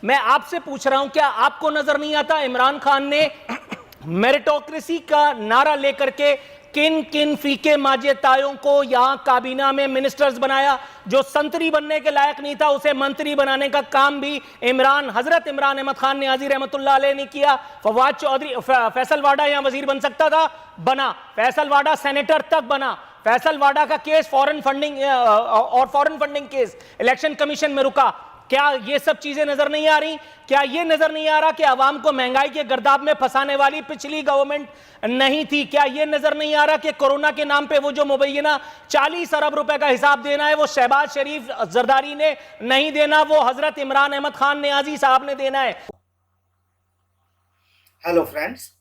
मैं आपसे पूछ रहा हूं, क्या आपको नजर नहीं आता इमरान खान ने मेरिटोक्रेसी का नारा लेकर के किन किन फीके माजेतायों को यहां काबीना में मिनिस्टर्स बनाया? जो संतरी बनने के लायक नहीं था उसे मंत्री बनाने का काम भी हजरत इमरान अहमद खान नियाजी रहमतुल्लाह अलैह ने किया। फवाद चौधरी, फैसल वाडा यहां वजीर बन सकता था, बना। फैसल वाडा सेनेटर तक बना। फैसल वाडा का case foreign funding case election commission में रुका। क्या ये सब चीजें नजर नहीं आ रही? क्या ये नजर नहीं आ रहा कि आवाम को महंगाई के गर्दाब में फंसाने वाली पिछली गवर्नमेंट नहीं थी? क्या ये नजर नहीं आ रहा कि कोरोना के नाम पे वो जो मुबैना 40 अरब रुपए का हिसाब देना है वो शहबाज शरीफ जरदारी ने नहीं देना, वो हजरत इमरान अहमद खान नियाजी साहब ने देना है। Hello friends,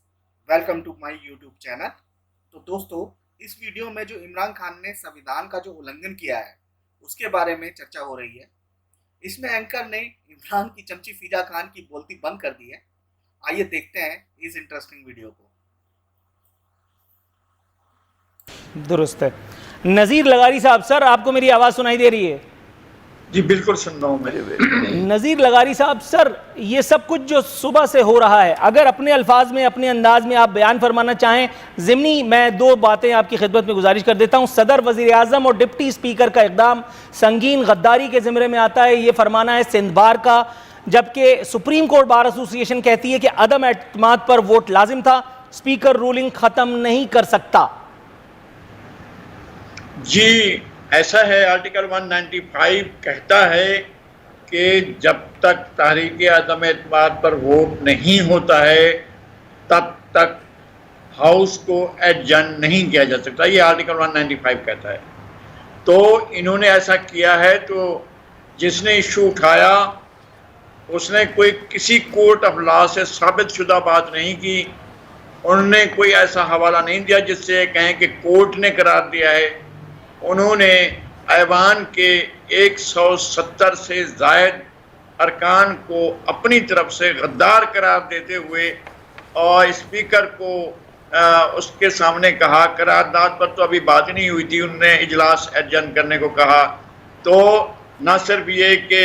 welcome to my YouTube channel. तो दोस्तों, इस वीडियो में जो इमरान खान ने संविधान का जो उल्लंघन किया है उसके बारे में चर्चा हो रही है। इसमें एंकर ने इमरान की चमची फिजा खान की बोलती बंद कर दी है। आइए देखते हैं इस इंटरेस्टिंग वीडियो को। दुरुस्त है। नजीर लगारी साहब, सर आपको मेरी आवाज सुनाई दे रही है? जी बिल्कुल सुन रहा हूं मेरे। नजीर लगारी साहब, सर ये सब कुछ जो सुबह से हो रहा है, अगर अपने अल्फाज में, अपने अंदाज में आप बयान फरमाना चाहें। ज़िमनी मैं दो बातें आपकी खिदमत में गुजारिश कर देता हूं। सदर, वज़ीर आज़म और डिप्टी स्पीकर का इक़दाम संगीन गद्दारी के ज़िम्मे में आता है, ये फरमाना है सिंध बार का, जबकि सुप्रीम कोर्ट बार एसोसिएशन कहती है कि अदम एतमाद पर वोट लाजिम था, स्पीकर रूलिंग ख़त्म नहीं कर सकता। जी ऐसा है, आर्टिकल 195 कहता है कि जब तक तहरीक अदम एतमाद पर वोट नहीं होता है तब तक हाउस को एडजर्न नहीं किया जा सकता। ये आर्टिकल 195 कहता है। तो इन्होंने ऐसा किया है, तो जिसने इशू उठाया उसने कोई किसी कोर्ट ऑफ लॉ से साबित शुदा बात नहीं की। उन्होंने कोई ऐसा हवाला नहीं दिया जिससे कहें कि कोर्ट ने करार दिया है। उन्होंने ऐवान के 170 से ज़ायद अरकान को अपनी तरफ से गद्दार करार देते हुए और स्पीकर को उसके सामने कहा, करारदाद पर तो अभी बात नहीं हुई थी, उन्होंने इजलास एडजर्न करने को कहा। तो न सिर्फ ये कि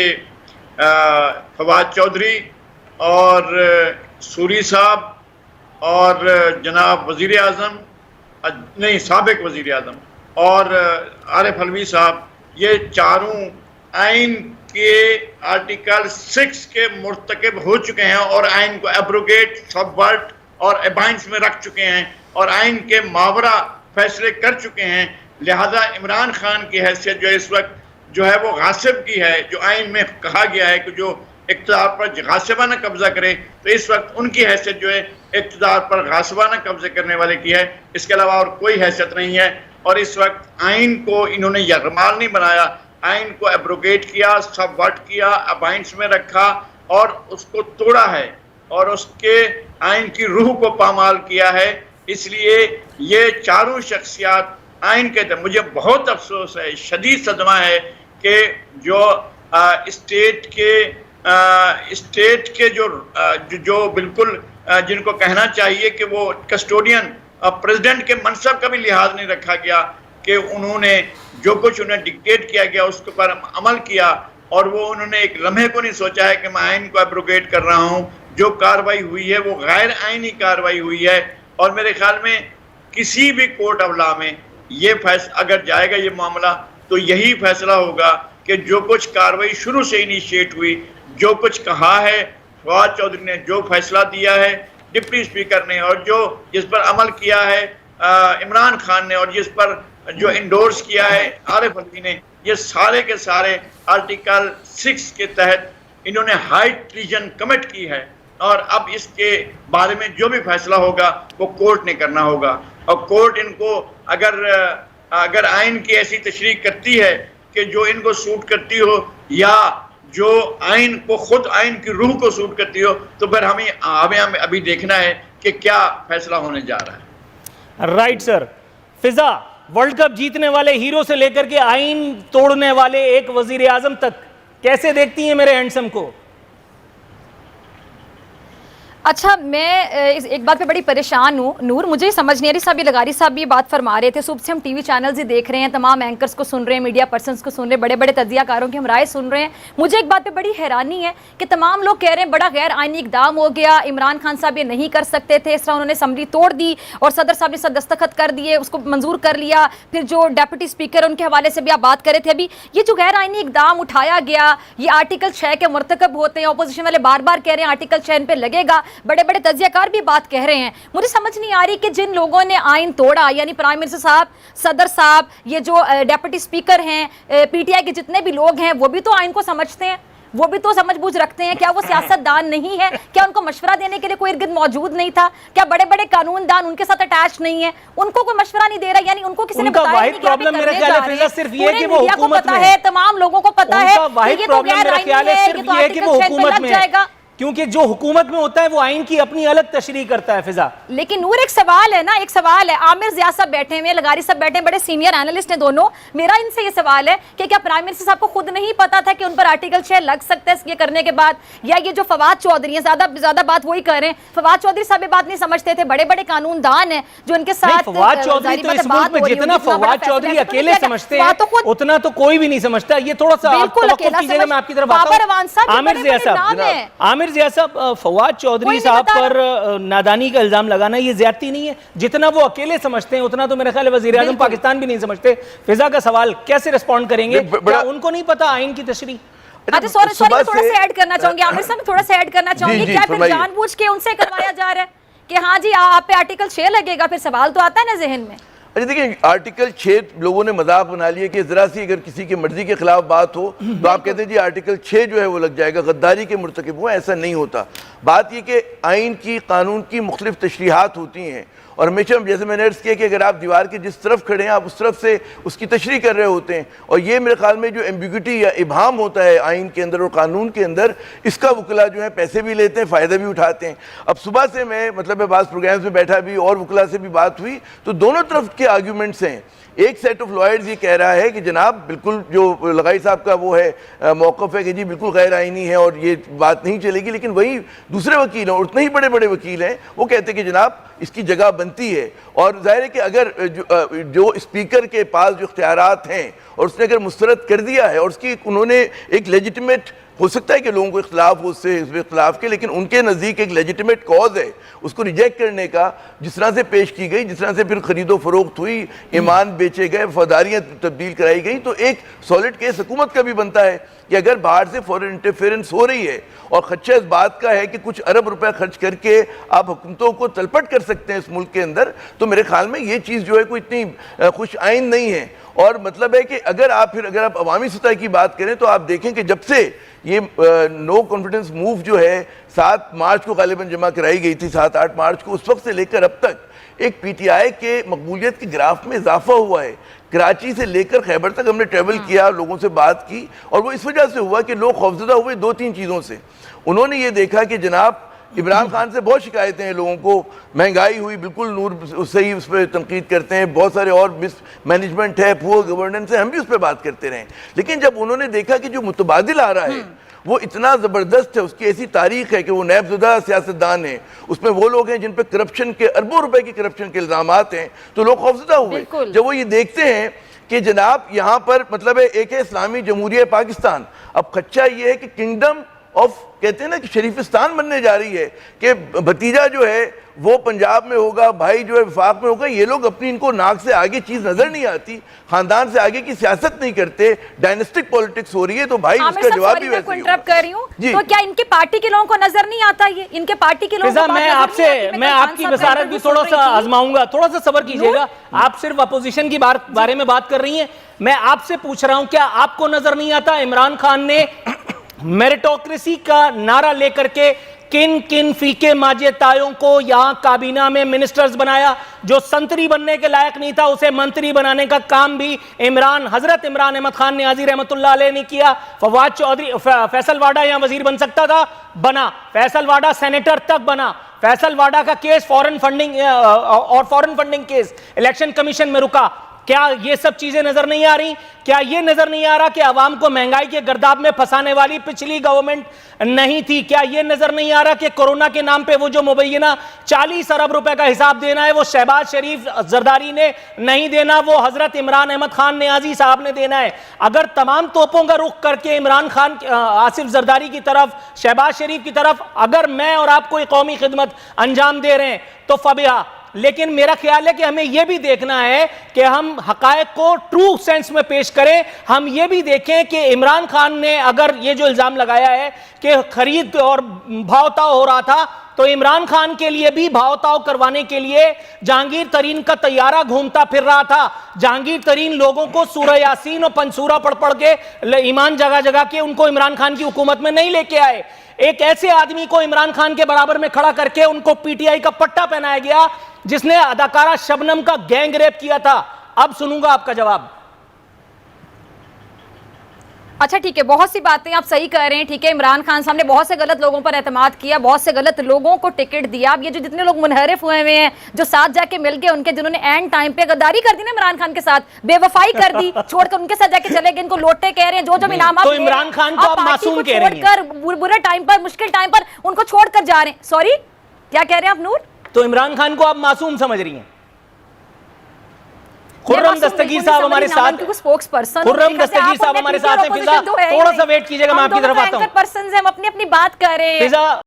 फवाद चौधरी और सूरी साहब और जनाब वज़ीर आज़म, नहीं साबिक वज़ीर आज़म और आरिफ अलवी साहब, ये चारों आइन के आर्टिकल 6 के मुर्तकिब हो चुके हैं और आइन को एब्रोगेट, सबवर्ट और अबाइंस में रख चुके हैं और आइन के मावरा फैसले कर चुके हैं। लिहाजा इमरान खान की हैसियत जो इस वक्त जो है वो गासिब की है, जो आइन में कहा गया है कि जो इक़्तिदार पर गासिबाना कब्जा करे, तो इस वक्त उनकी हैसियत जो है इक़्तिदार पर गासिबाना कब्जा करने वाले की है। इसके अलावा और कोई हैसियत नहीं है। और इस वक्त आइन को इन्होंने यरमाल नहीं बनाया, आइन को एब्रोगेट किया, सबवर्ट किया, अबाइंस में रखा और उसको तोड़ा है और उसके आइन की रूह को पामाल किया है। इसलिए ये चारों शख्सियात आइन के थे। मुझे बहुत अफसोस है, शदीद सदमा है कि जो स्टेट के जो बिल्कुल जिनको कहना चाहिए कि वो कस्टोडियन प्रेसिडेंट के मनसब का भी लिहाज नहीं रखा गया, कि उन्होंने जो कुछ उन्हें डिक्टेट किया गया उसके पर अमल किया और वो उन्होंने एक लम्हे को नहीं सोचा है कि मैं आइन को एब्रोगेट कर रहा हूँ। जो कार्रवाई हुई है वो गैर आइनी कार्रवाई हुई है और मेरे ख्याल में किसी भी कोर्ट ऑफ लॉ में ये फैसला अगर जाएगा ये मामला, तो यही फैसला होगा कि जो कुछ कार्रवाई शुरू से इनिशिएट हुई, जो कुछ कहा है फवाद चौधरी ने, जो फैसला दिया है डिप्टी स्पीकर ने और जो जिस पर अमल किया है इमरान खान ने और जिस पर जो इंडोर्स किया है आरिफ अलवी ने, ये सारे के सारे आर्टिकल 6 के तहत इन्होंने हाई ट्रीजन कमिट की है और अब इसके बारे में जो भी फैसला होगा वो कोर्ट ने करना होगा। और कोर्ट इनको अगर आइन की ऐसी तशरीह करती है कि जो इनको सूट करती हो या जो आइन को खुद आइन की रूह को सूट करती हो, तो फिर हमें अभी देखना है कि क्या फैसला होने जा रहा है। Right sir. Fiza, world cup जीतने वाले हीरो से लेकर के आइन तोड़ने वाले एक वजीर आजम तक कैसे देखती हैं मेरे हैंडसम को? अच्छा, मैं एक बात पे बड़ी परेशान हूँ नूर, मुझे समझ नहीं आ रही। साहब, ये लगारी साहब भी बात फरमा रहे थे, सुबह से हम टीवी चैनल्स ही देख रहे हैं, तमाम एंकर्स को सुन रहे हैं, मीडिया पर्सन्स को सुन रहे हैं, बड़े बड़े तजियाकारों की हम राय सुन रहे हैं। मुझे एक बात पे बड़ी हैरानी है कि तमाम लोग कह रहे हैं बड़ा गैर आइनी इकदाम हो गया, इमरान खान साहब ये नहीं कर सकते थे, इस तरह उन्होंने असम्बली तोड़ दी और सदर साहब ने दस्तखत कर दिए, उसको मंजूर कर लिया। फिर जो डेप्यूटी स्पीकर उनके हवाले से भी आप बात कर रहे थे अभी, ये जो गैर आइनी इकदाम उठाया गया, ये आर्टिकल 6 के मुर्तकब होते हैं। अपोजिशन वाले बार बार कह रहे हैं आर्टिकल 6 इन पे लगेगा, बड़े बड़े तजियाकार भी बात कह रहे हैं। मुझे समझ नहीं आ रही कि जिन लोगों ने आइन तोड़ा, यानी प्राइम मिनिस्टर साहब, सदर साहब, ये जो डेप्यूटी स्पीकर हैं, पीटीआई के जितने भी लोग हैं, वो भी तो आइन को समझते हैं, वो भी तो समझ बूझ रखते हैं। क्या वो सियासतदान नहीं है? क्या उनको मशवरा देने के लिए कोई इर्द मौजूद नहीं था? क्या बड़े बड़े कानूनदान उनके साथ अटैच नहीं है? उनको कोई मशवरा नहीं दे रहा, यानी उनको किसी ने बताया नहीं कि आप ये करने जा रहे हैं। सिर्फ ये कि वो मीडिया को हुकूमत पता में है, तमाम लोगों को पता है कि ये तो गैर आइनी है, ये तो आर्टिकल 6 पे लग जाएगा। क्योंकि जो हुकूमत में होता है वो आइन की अपनी अलग तशरीह करता है। फिजा, लेकिन नूर एक सवाल है ना, एक सवाल है। आमिर ज़िया साहब बैठे हैं, लगारी साहब बैठे हैं, बड़े सीनियर एनालिस्ट हैं दोनों। मेरा इनसे ये सवाल है कि क्या प्राइम मिनिस्टर साहब को खुद नहीं पता था कि उन पर आर्टिकल 6 लग सकता है ये करने के बाद? या ये जो फवाद चौधरी हैं, ज्यादा बात वही कर रहे हैं, फवाद चौधरी साहब ये बात नहीं समझते थे, बड़े बड़े कानूनदान हैं जो उनके साथ। फवाद चौधरी तो इस मुल्क में जितना फवाद चौधरी अकेले समझते हैं उतना तो कोई भी नहीं समझता। ये थोड़ा सा बिल्कुल अकेला, मैं आपकी तरफ आता हूं। आमिर ज़िया साहब, फवाद चौधरी साहब पर नादानी का इल्जाम लगाना ये ज्यादती नहीं है? जितना वो अकेले समझते हैं उतना तो मेरा ख्याल है वजीर आज़म पाकिस्तान भी नहीं समझते। फिजा का सवाल, कैसे रिस्पॉन्ड करेंगे? क्या उनको नहीं पता आइन की तशरीह? अच्छा, सॉरी, थोड़ा सा ऐड करना चाहूंगी आमिर साहब, थोड़ा सा ऐड करना चाहूंगी। क्या फिर जानबूझ के उनसे करवाया जा रहा है कि हाँ जी आप पे आर्टिकल 6 लगेगा? फिर सवाल तो आता है ना जहन में। अच्छा देखिए, आर्टिकल 6 लोगों ने मजाक बना लिया कि जरा सी अगर किसी की मर्जी के खिलाफ बात हो तो आप कहते हैं जी आर्टिकल 6 जो है वो लग जाएगा, गद्दारी के मुर्तकिब हुआ। ऐसा नहीं होता। बात यह कि आइन की, कानून की मुख्तलिफ तशरीहात होती हैं और हमेशा जैसे मैंने अर्ज़ किया कि अगर आप दीवार के जिस तरफ खड़े हैं आप उस तरफ से उसकी तशरीह कर रहे होते हैं। और ये मेरे ख्याल में जो एम्बिग्यूटी या इबाम होता है आइन के अंदर और कानून के अंदर, इसका वकला जो है पैसे भी लेते हैं, फ़ायदा भी उठाते हैं। अब सुबह से मैं मतलब बाज़ प्रोग्राम्स में बैठा भी और वकला से भी बात हुई तो दोनों तरफ के आर्ग्यूमेंट्स हैं। एक सेट ऑफ लॉयर्स ये कह रहा है कि जनाब बिल्कुल जो लगाई साहब का वो है मौक़िफ़ है कि जी बिल्कुल गैर आइनी है और ये बात नहीं चलेगी। लेकिन वही दूसरे वकील हैं, उतने ही बड़े बड़े वकील हैं, वो कहते हैं कि जनाब इसकी जगह बनती है। और जाहिर है कि अगर जो स्पीकर के पास जो इख्तियारात हैं और उसने अगर मुस्तरद कर दिया है और उसकी उन्होंने एक लेजिटिमेट, हो सकता है कि लोगों को इख्तलाफ हो उससे इख्तलाफ के, लेकिन उनके नज़दीक एक लेजिटिमेट कॉज है उसको रिजेक्ट करने का, जिस तरह से पेश की गई, जिस तरह से फिर खरीदो फरोख्त हुई, ईमान बेचे गए, वफादारियाँ तब्दील कराई गई, तो एक सॉलिड केस हुकूमत का भी बनता है कि अगर बाहर से फॉरेन इंटरफेरेंस हो रही है और खदशा इस बात का है कि कुछ अरब रुपए खर्च करके आप हुकूमतों को तलपट कर सकते हैं इस मुल्क के अंदर, तो मेरे ख्याल में ये चीज़ जो है कोई इतनी खुश आइन नहीं है। और मतलब है कि अगर आप अवामी सतह की बात करें तो आप देखें कि जब से ये नो कॉन्फिडेंस मूव जो है 7 मार्च को गालिबन जमा कराई गई थी, 7-8 मार्च को, उस वक्त से लेकर अब तक एक पीटीआई के मकबूलियत के ग्राफ में इजाफा हुआ है। कराची से लेकर खैबर तक हमने ट्रैवल किया, लोगों से बात की, और वो इस वजह से हुआ कि लोग खौफजदा हुए 2-3 चीज़ों से। उन्होंने ये देखा कि जनाब इमरान खान से बहुत शिकायतें हैं लोगों को, महंगाई हुई, बिल्कुल नूर सही उस पर तनकीद करते हैं, बहुत सारे और मिस मैनेजमेंट है, पुअर गवर्नेंस है, हम भी उस पर बात करते रहे। लेकिन जब उन्होंने देखा कि जो मुतबादिल आ रहा है वो इतना ज़बरदस्त है, उसकी ऐसी तारीख है कि वो नैबजुदा सियासतदान है, उसमें वो लोग हैं जिन पर करप्शन के अरबों रुपए की करप्शन के इल्ज़ामात हैं, तो लोग खौफजदा हुए जब वो ये देखते हैं कि जनाब यहाँ पर मतलब है एक है इस्लामी जमहूरिया पाकिस्तान। अब खच्चा ये है कि किंगडम ऑफ, कहते हैं ना कि शरीफिस्तान बनने जा रही है, कि भतीजा जो है वो पंजाब में होगा, भाई जो है वफाक में होगा। ये लोग अपनी, इनको नाक से आगे चीज नजर नहीं आती, खानदान से आगे की सियासत नहीं करते, डायनेस्टिक पॉलिटिक्स हो रही है। तो भाई उसका जवाब भी वैसे ही होगा। कर रही हूं, तो क्या इनके पार्टी के लोगों को नजर नहीं आता? ये इनके पार्टी के लोगों को मैं आपकी बसारत भी थोड़ा सा आजमाऊंगा, थोड़ा सा सब्र कीजिएगा। आप सिर्फ अपोजिशन की बारे में बात कर रही हैं, मैं आपसे पूछ रहा हूं क्या आपको नजर नहीं आता इमरान खान ने मेरिटोक्रेसी का नारा लेकर के किन किन फीके माजे तायों को यहां काबीना में मिनिस्टर्स बनाया? जो संतरी बनने के लायक नहीं था उसे मंत्री बनाने का काम भी हजरत इमरान अहमद खान नियाज़ी रहमतुल्लाह अलैह ने किया। फवाद चौधरी, फैसल वाडा यहां वजीर बन सकता था, बना। फैसल वाडा सेनेटर तक बना। फैसल वाडा का case foreign funding case election commission में रुका। क्या ये सब चीजें नजर नहीं आ रही? क्या ये नजर नहीं आ रहा कि आवाम को महंगाई के गर्दाब में फंसाने वाली पिछली गवर्नमेंट नहीं थी? क्या ये नजर नहीं आ रहा कि कोरोना के नाम पे वो जो मुबैना 40 अरब रुपए का हिसाब देना है वो शहबाज शरीफ जरदारी ने नहीं देना, वो हजरत इमरान अहमद खान नियाजी साहब ने देना है? अगर तमाम तोपों का रुख करके इमरान खान, आसिफ जरदारी की तरफ, शहबाज शरीफ की तरफ अगर मैं और आप कोई कौमी खिदमत अंजाम दे रहे हैं तो फबिहा, लेकिन मेरा ख्याल है कि हमें यह भी देखना है कि हम हकायक को ट्रू सेंस में पेश करें। हम यह भी देखें कि इमरान खान ने अगर ये जो इल्जाम लगाया है कि खरीद और भावताव हो रहा था, तो इमरान खान के लिए भी भावताव करवाने के लिए जहांगीर तरीन का तैयारा घूमता फिर रहा था। जहांगीर तरीन लोगों को सूरह यासीन और पंसूरा पढ़ पढ़ के ईमान जगा जगा के उनको इमरान खान की हुकूमत में नहीं लेके आए। एक ऐसे आदमी को इमरान खान के बराबर में खड़ा करके उनको पीटीआई का पट्टा पहनाया गया जिसने अदाकारा शबनम का गैंग रेप किया था। अब सुनूंगा आपका जवाब। अच्छा ठीक है, बहुत सी बातें आप सही कह रहे हैं, ठीक है। इमरान खान साहब ने बहुत से गलत लोगों पर एतमाद किया, बहुत से गलत लोगों को टिकट दिया। अब ये जो जितने लोग मुनहरिफ हुए हुए हैं, जो साथ जाके मिल गए, उनके जिन्होंने एंड टाइम पे गद्दारी कर दी ना इमरान खान के साथ, बेवफाई कर दी, छोड़कर उनके साथ जाके चले गए, इनको लोटे कह रहे हैं, जो जो इनाम तो इमरान खान को आप मासूम कह रहे हैं, बुरे टाइम पर, मुश्किल टाइम पर उनको छोड़कर जा रहे हैं। सॉरी, क्या कह रहे हैं आप नूर? तो इमरान खान को आप मासूम समझ रही हैं? खुर्रम दस्तगीर साहब हमारे साथ, खुर्रम दस्तगीर साहब हमारे साथ हैं। फिजा थोड़ा सा वेट कीजिएगा, मैं आपकी तरफ आता हूं। पर्सन हम अपनी अपनी बात कर रहे हैं। फिजा